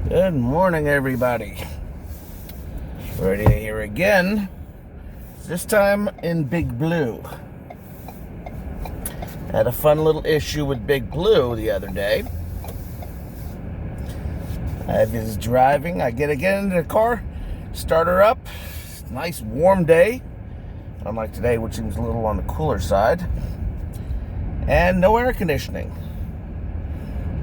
Good morning, everybody. Ready here again. This time in Big Blue. Had a fun little issue with Big Blue the other day. I was driving. I get into the car, start her up. Nice warm day. Unlike today, which seems a little on the cooler side. And no air conditioning.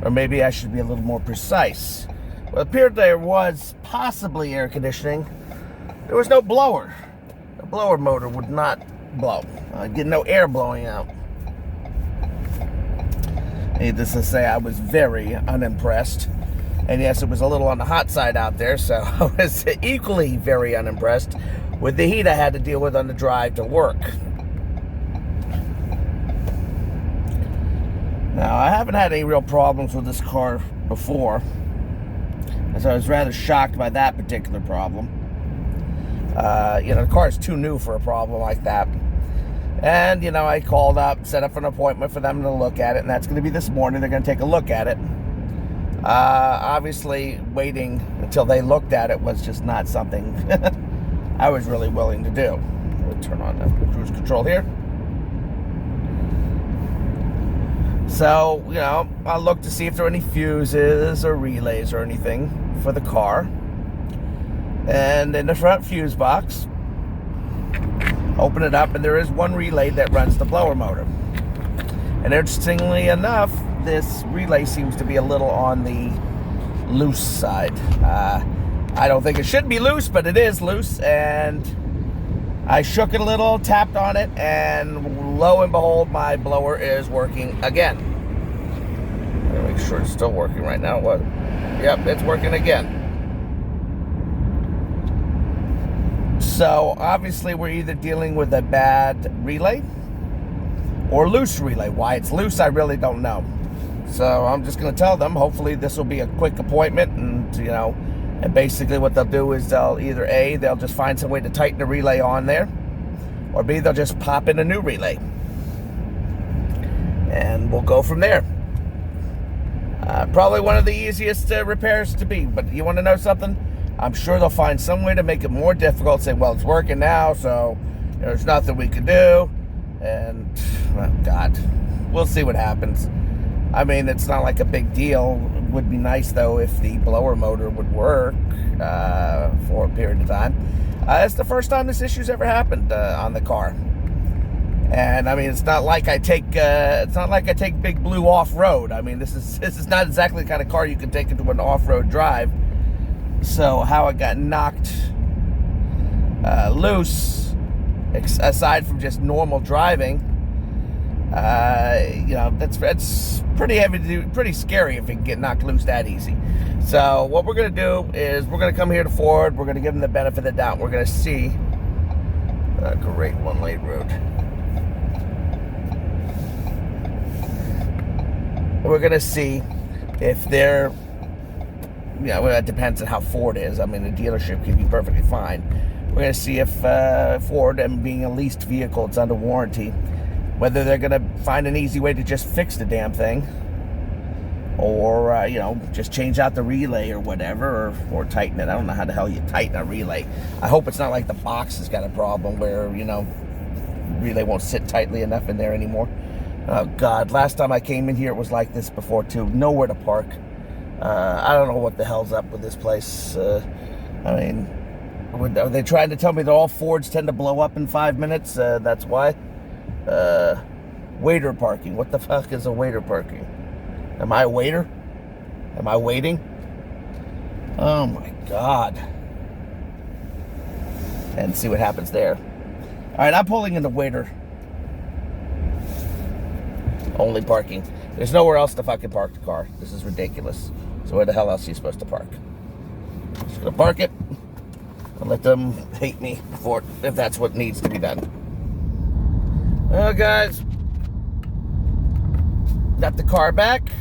Or maybe I should be a little more precise. Well, it appeared there was possibly air conditioning. There was no blower. The blower motor would not blow. I get no air blowing out. Needless to say, I was very unimpressed. And yes, it was a little on the hot side out there, so I was equally very unimpressed with the heat I had to deal with on the drive to work. Now, I haven't had any real problems with this car before, so I was rather shocked by that particular problem. The car is too new for a problem like that. And, I called up, set up an appointment for them to look at it, and that's going to be this morning. They're going to take a look at it. Obviously, waiting until they looked at it was just not something I was really willing to do. We'll turn on the cruise control here. So, I looked to see if there were any fuses or relays or anything for the car. And in the front fuse box, open it up, and there is one relay that runs the blower motor. And interestingly enough, this relay seems to be a little on the loose side. I don't think it should be loose, but it is loose, and I shook it a little, tapped on it, and lo and behold, my blower is working again. Let me make sure it's still working right now. What? Yep, it's working again. So, obviously, we're either dealing with a bad relay or loose relay. Why it's loose, I really don't know. So, I'm just going to tell them, hopefully, this will be a quick appointment, and basically what they'll do is they'll either A, they'll just find some way to tighten the relay on there, or B, they'll just pop in a new relay. And we'll go from there. Probably one of the easiest repairs to be, but you want to know something? I'm sure they'll find some way to make it more difficult, say, well, it's working now, so there's nothing we can do. And, well, God, we'll see what happens. I mean, it's not like a big deal. It would be nice, though, if the blower motor would work for a period of time. It's the first time this issue's ever happened on the car. And I mean, it's not like I take Big Blue off-road. I mean, this is not exactly the kind of car you can take into an off-road drive. So how it got knocked loose, aside from just normal driving, that's pretty heavy to do, pretty scary if it can get knocked loose that easy. So what we're going to do is we're going to come here to Ford. We're going to give them the benefit of the doubt. We're going to see. Great one-lane road. We're going to see if they're, well, it depends on how Ford is. I mean, the dealership can be perfectly fine. We're going to see if Ford, and being a leased vehicle, it's under warranty, whether they're going to find an easy way to just fix the damn thing, or, just change out the relay or whatever, or tighten it. I don't know how the hell you tighten a relay. I hope it's not like the box has got a problem where, relay won't sit tightly enough in there anymore. Oh, God, last time I came in here, it was like this before, too. Nowhere to park. I don't know what the hell's up with this place. I mean, are they trying to tell me that all Fords tend to blow up in 5 minutes? That's why. Waiter parking. What the fuck is a waiter parking? Am I a waiter? Am I waiting? Oh my God. And see what happens there. Alright, I'm pulling into waiter only parking. There's nowhere else to fucking park the car. This is ridiculous. So where the hell else are you supposed to park? I'm just gonna park it and let them hate me for it, if that's what needs to be done. Well, guys, got the car back,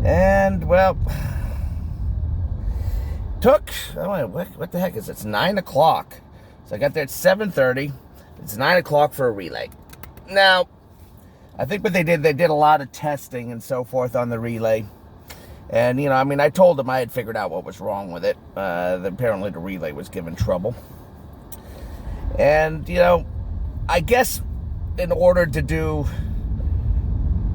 and well, what the heck is it? It's 9 o'clock. So I got there at 7:30. It's 9 o'clock for a relay. Now, I think what they did a lot of testing and so forth on the relay. And, you know, I mean, I told him I had figured out what was wrong with it. Apparently the relay was giving trouble. And, you know, I guess in order to do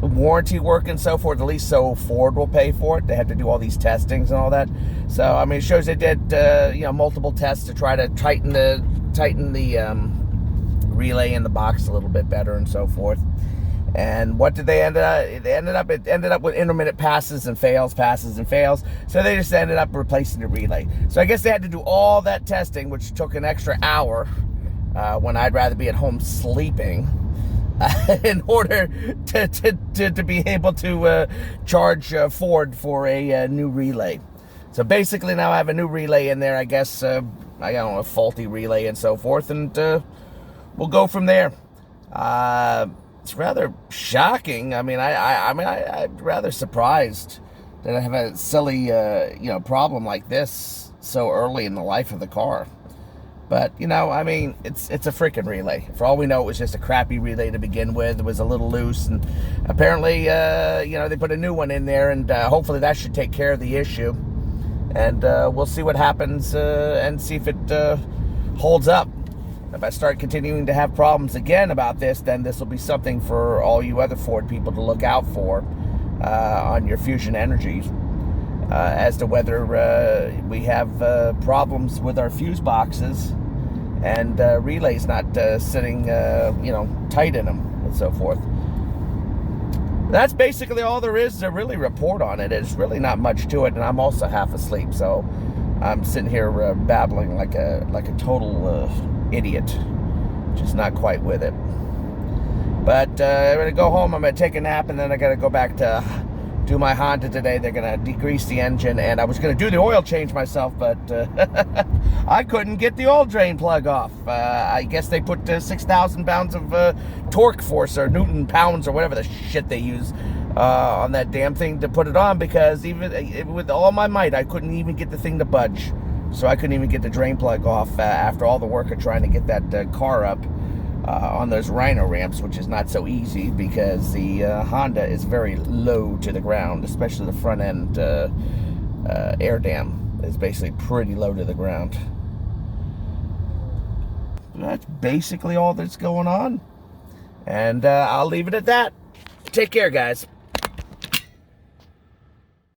warranty work and so forth, at least so Ford will pay for it, they had to do all these testings and all that. So, I mean, it shows they did, you know, multiple tests to try to tighten the relay in the box a little bit better and so forth. And what did they end up? It ended up with intermittent passes and fails. So they just ended up replacing the relay. So I guess they had to do all that testing, which took an extra hour when I'd rather be at home sleeping, in order to be able to charge Ford for a new relay. So basically now I have a new relay in there. I guess I don't know, a faulty relay and so forth, and we'll go from there. It's rather shocking. I mean, I'm rather surprised that I have a silly, you know, problem like this so early in the life of the car. But, you know, I mean, it's a freaking relay. For all we know, it was just a crappy relay to begin with. It was a little loose, and apparently, you know, they put a new one in there, and hopefully that should take care of the issue. And we'll see what happens and see if it holds up. If I start continuing to have problems again about this, then this will be something for all you other Ford people to look out for on your Fusion Energies, as to whether we have problems with our fuse boxes and relays not sitting, you know, tight in them and so forth. That's basically all there is to really report on it. It's really not much to it, and I'm also half asleep, so I'm sitting here babbling like a total idiot, just not quite with it. But I'm gonna go home, I'm gonna take a nap, and then I gotta go back to do my Honda today. They're gonna degrease the engine, and I was gonna do the oil change myself, but I couldn't get the oil drain plug off. I guess they put 6,000 pounds of torque force or Newton pounds or whatever the shit they use on that damn thing to put it on, because even with all my might, I couldn't even get the thing to budge. So I couldn't even get the drain plug off after all the work of trying to get that car up on those Rhino ramps, which is not so easy because the Honda is very low to the ground, especially the front end air dam is basically pretty low to the ground. That's basically all that's going on, and I'll leave it at that. Take care, guys.